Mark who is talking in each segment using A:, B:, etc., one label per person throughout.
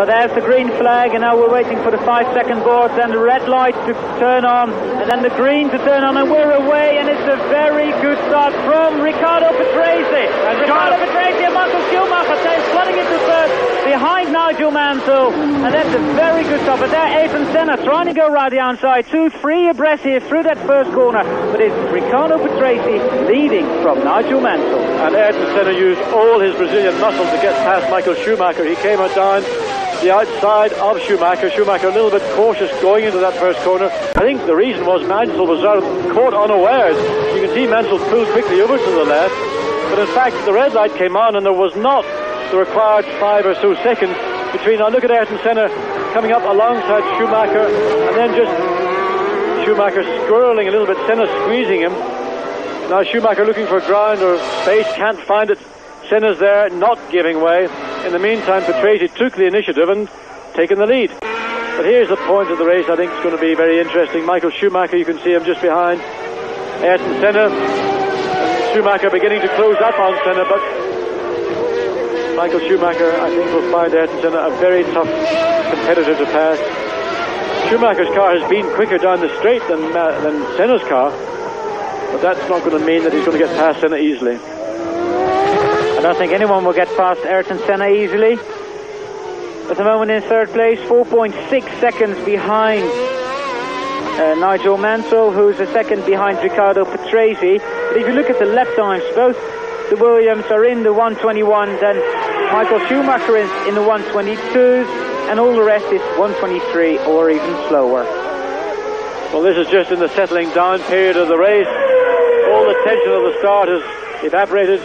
A: Well, there's the green flag, and now we're waiting for the 5-second boards and the red light to turn on, and then the green to turn on, and we're away, and it's a very good start from Riccardo Patrese. And Riccardo Patrese and Michael Schumacher flooding into first behind Nigel Mansell, and that's a very good stop. But there, Ayrton Senna trying to go right the outside, 2-3 abreast here through that first corner, but it's Riccardo Patrese leading from Nigel Mansell.
B: And Ayrton Senna used all his Brazilian muscle to get past Michael Schumacher. He came down the outside of Schumacher. Schumacher a little bit cautious going into that first corner. I think the reason was Mansell was caught unawares. You can see Mansell pulled quickly over to the left, but in fact the red light came on and there was not the required 5 or so seconds between. Now look at Ayrton Senna coming up alongside Schumacher, and then just Schumacher squirreling a little bit, Senna squeezing him. Now Schumacher looking for ground or space, can't find it. Senna's there, not giving way. In the meantime, Patrese took the initiative and taken the lead. But here's the point of the race I think is going to be very interesting. Michael Schumacher, you can see him just behind Ayrton Senna. Schumacher beginning to close up on Senna, but Michael Schumacher, I think, will find Ayrton Senna a very tough competitor to pass. Schumacher's car has been quicker down the straight than Senna's car, but that's not going to mean that he's going to get past Senna easily.
A: I don't think anyone will get past Ayrton Senna easily. At the moment in third place, 4.6 seconds behind Nigel Mansell, who's a second behind Riccardo Patrese. But if you look at the lap times, both the Williams are in the 121s, and Michael Schumacher is in the 122s, and all the rest is 123 or even slower.
B: Well, this is just in the settling down period of the race. All the tension of the start has evaporated.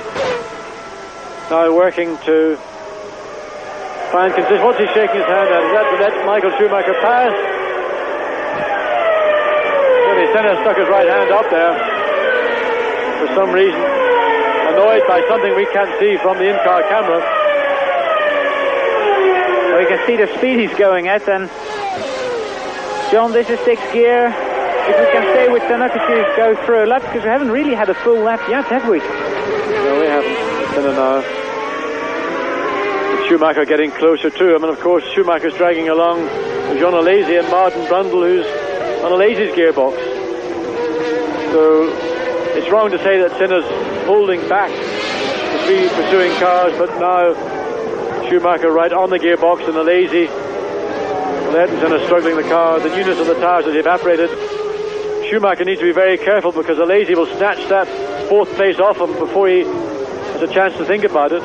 B: Now working to find consistency. What's he shaking his hand at? Is that to let Michael Schumacher pass? Certainly Senna stuck his right hand up there for some reason, annoyed by something we can't see from the in-car camera.
A: Well, you can see the speed he's going at, and John, this is 6th gear. If we can stay with Senna to go through a lap, because we haven't really had a full lap yet, have we?
B: No, we haven't. Senna now. Schumacher getting closer to him, and of course Schumacher's dragging along Jean Alesi and Martin Brundle, who's on Alesi's gearbox. So it's wrong to say that Senna's holding back the 3 pursuing cars, but now Schumacher right on the gearbox, and Alesi, Ayrton Senna struggling the car. The newness of the tires has evaporated. Schumacher needs to be very careful, because Alesi will snatch that 4th place off him before he has a chance to think about it.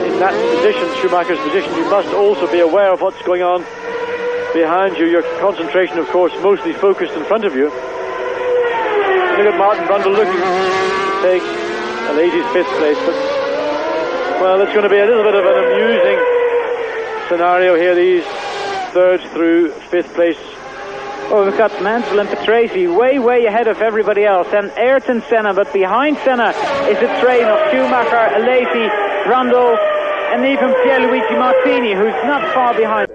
B: In that position, Schumacher's position, you must also be aware of what's going on behind you. Your concentration, of course, mostly focused in front of you. Look at Martin Brundle looking to take Alesi's 5th place, but well, it's going to be a little bit of an amusing scenario here, these 3rd through 5th place.
A: Oh, we've got Mansell and Patrese way ahead of everybody else, and Ayrton Senna, but behind Senna is a train of Schumacher, Alesi, Brundle, and even Pierluigi Martini, who's not far behind.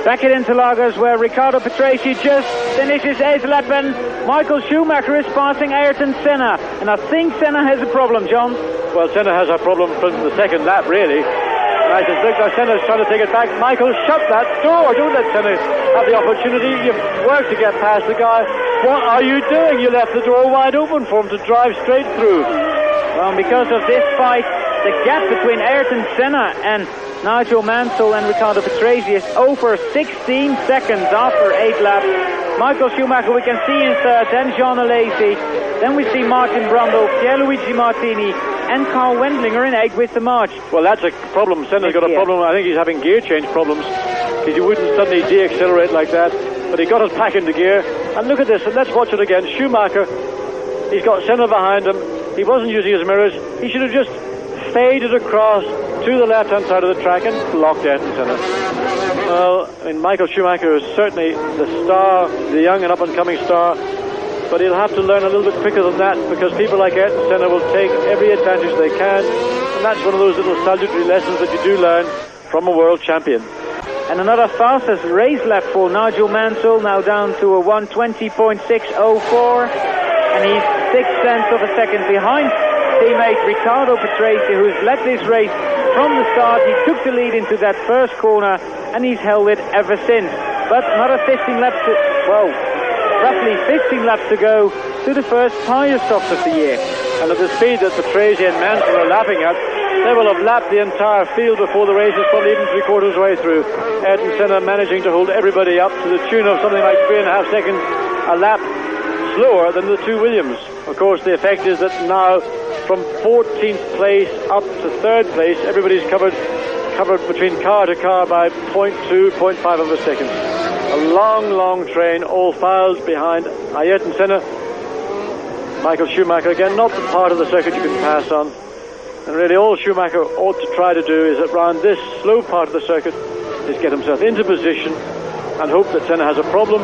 A: Back at Interlagos, where Riccardo Patrese just finishes 8th lap, and Michael Schumacher is passing Ayrton Senna. And I think Senna has a problem, John.
B: Well, Senna has a problem from the 2nd lap, really. And I just think that Senna's trying to take it back. Michael, shut that door. Don't let Senna have the opportunity. You've worked to get past the guy. What are you doing? You left the door wide open for him to drive straight through.
A: Well, because of this fight, the gap between Ayrton Senna and Nigel Mansell and Riccardo Patrese is over 16 seconds after 8 laps. Michael Schumacher we can see in 3rd, then Jean Alesi, then we see Martin Brundle, Pierluigi Martini, and Carl Wendlinger in 8th with the march.
B: Well, that's a problem. Senna's got a problem. I think he's having gear change problems, because he wouldn't suddenly de-accelerate like that. But he got us back into gear. And look at this, and let's watch it again. Schumacher, he's got Senna behind him. He wasn't using his mirrors. He should have just faded across to the left-hand side of the track and blocked Ayrton Senna. Well, I mean, Michael Schumacher is certainly the star, the young and up-and-coming star, but he'll have to learn a little bit quicker than that, because people like Ayrton Senna will take every advantage they can, and that's one of those little salutary lessons that you do learn from a world champion.
A: And another fastest race lap for Nigel Mansell, now down to a 1:20.604, and he's 0.6 of a second behind teammate Riccardo Patrese, who's led this race from the start. He took the lead into that first corner, and he's held it ever since. But another 15 laps to, well, roughly 15 laps to go to the first tyre stops of the year.
B: And at the speed that Patrese and Mansell are lapping at, they will have lapped the entire field before the race is probably even 3/4 way through. Ayrton Senna managing to hold everybody up to the tune of something like 3.5 seconds a lap slower than the two Williams. Of course, the effect is that now from 14th place up to 3rd place, everybody's covered between car to car by 0.2, 0.5 of a second. A long train, all files behind Ayrton Senna. Michael Schumacher, again, not the part of the circuit you can pass on. And really all Schumacher ought to try to do is around this slow part of the circuit is get himself into position and hope that Senna has a problem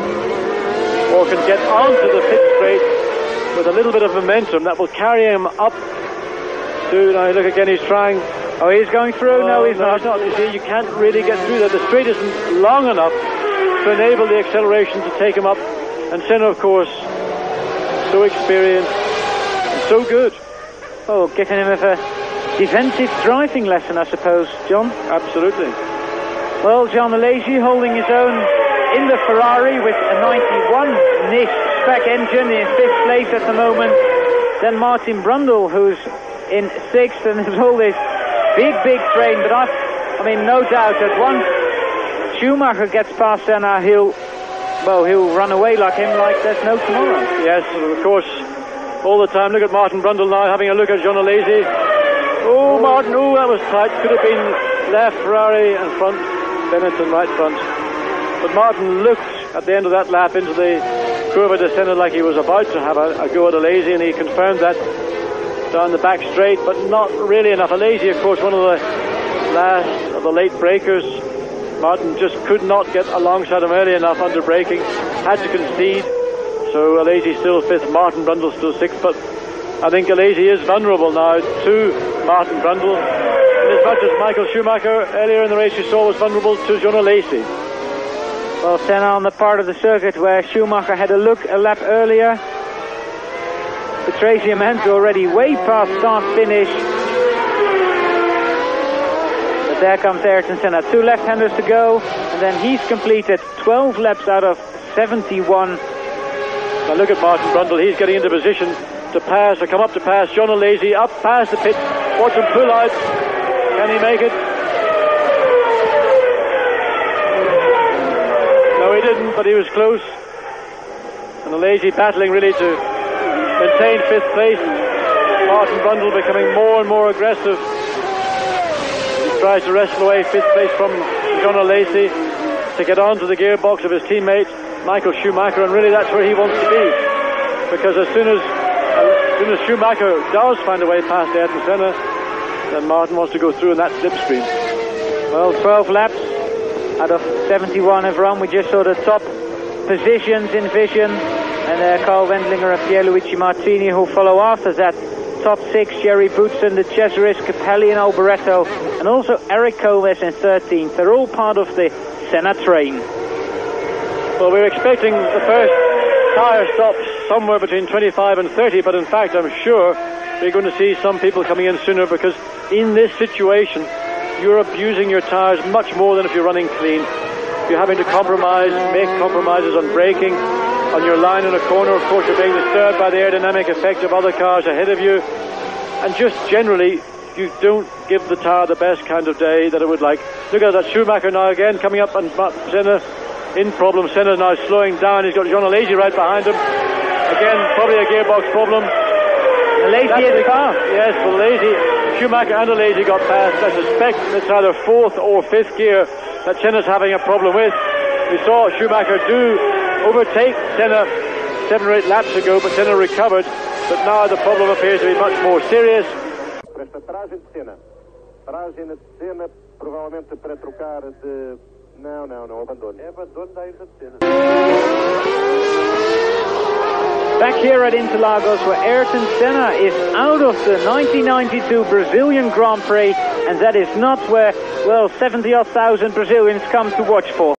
B: or can get onto the pit straight with a little bit of momentum that will carry him up to, now look again, he's trying.
A: Oh, he's going through? No, he's not.
B: You see, you can't really get through there. The straight isn't long enough to enable the acceleration to take him up. And Senna, of course, so experienced and so good.
A: Oh, getting him a defensive driving lesson, I suppose, John.
B: Absolutely.
A: Well, John Alesi holding his own in the Ferrari with a 91 NIS spec engine in 5th place at the moment. Then Martin Brundle, who's in 6th, and there's all this big train. But I mean, no doubt that once Schumacher gets past Senna, he'll run away like him like there's no tomorrow.
B: Yes, of course, all the time. Look at Martin Brundle now having a look at John Alesi. Oh, Martin, oh, that was tight. Could have been left Ferrari and front, Benetton right front. But Martin looked at the end of that lap into the Curva de Senna like he was about to have a go at Alesi, and he confirmed that down the back straight, but not really enough. Alesi, of course, one of the last of the late breakers. Martin just could not get alongside him early enough under braking, had to concede. So Alesi still 5th, Martin Brundle still 6th, but I think Alesi is vulnerable now to Martin Brundle, and as much as Michael Schumacher earlier in the race you saw was vulnerable to John Alesi.
A: Well, Senna on the part of the circuit where Schumacher had a look a lap earlier. Patrese and Mansell already way past start-finish. But there comes Ayrton Senna. 2 left-handers to go, and then he's completed 12 laps out of 71.
B: Now look at Martin Brundle. He's getting into position to pass, or come up to pass John Alesi, up past the pit. Watch him pull out. Can he make it? No, he didn't, but he was close. And Alesi battling really to maintain 5th place. Martin Brundle becoming more and more aggressive. He tries to wrestle away 5th place from John Alesi to get onto the gearbox of his teammate Michael Schumacher, and really that's where he wants to be, because as soon as Schumacher does find a way past Ayrton Senna, then Martin wants to go through in that slipstream.
A: Well, 12 laps out of 71 have run. We just saw the top positions in vision, and Carl Wendlinger and Pierluigi Martini who follow after that. Top 6, Jerry Boutsen, the Cesaris, Capelli and Alboreto, and also Eric Gomez in 13th. They're all part of the Senna train.
B: Well, we're expecting the first tyre stops somewhere between 25 and 30, but in fact I'm sure we're going to see some people coming in sooner, because in this situation you're abusing your tyres much more than if you're running clean. You're having to make compromises on braking, on your line in a corner. Of course, you're being disturbed by the aerodynamic effect of other cars ahead of you, and just generally you don't give the tyre the best kind of day that it would like. Look at that Schumacher now again coming up, and Senna in problem. Senna's now slowing down. He's got John Alesi right behind him. Again, probably a gearbox problem.
A: Alesi in the car.
B: Yes, well, Schumacher and Alesi got past. I suspect it's either 4th or 5th gear that Senna's having a problem with. We saw Schumacher do overtake Senna 7 or 8 laps ago, but Senna recovered. But now the problem appears to be much more serious.
C: Não, abandono. É abandono da Ayrton Senna.
A: Back here at Interlagos, where Ayrton Senna is out of the 1992 Brazilian Grand Prix, and that is not where, well, 70,000 Brazilians come to watch for.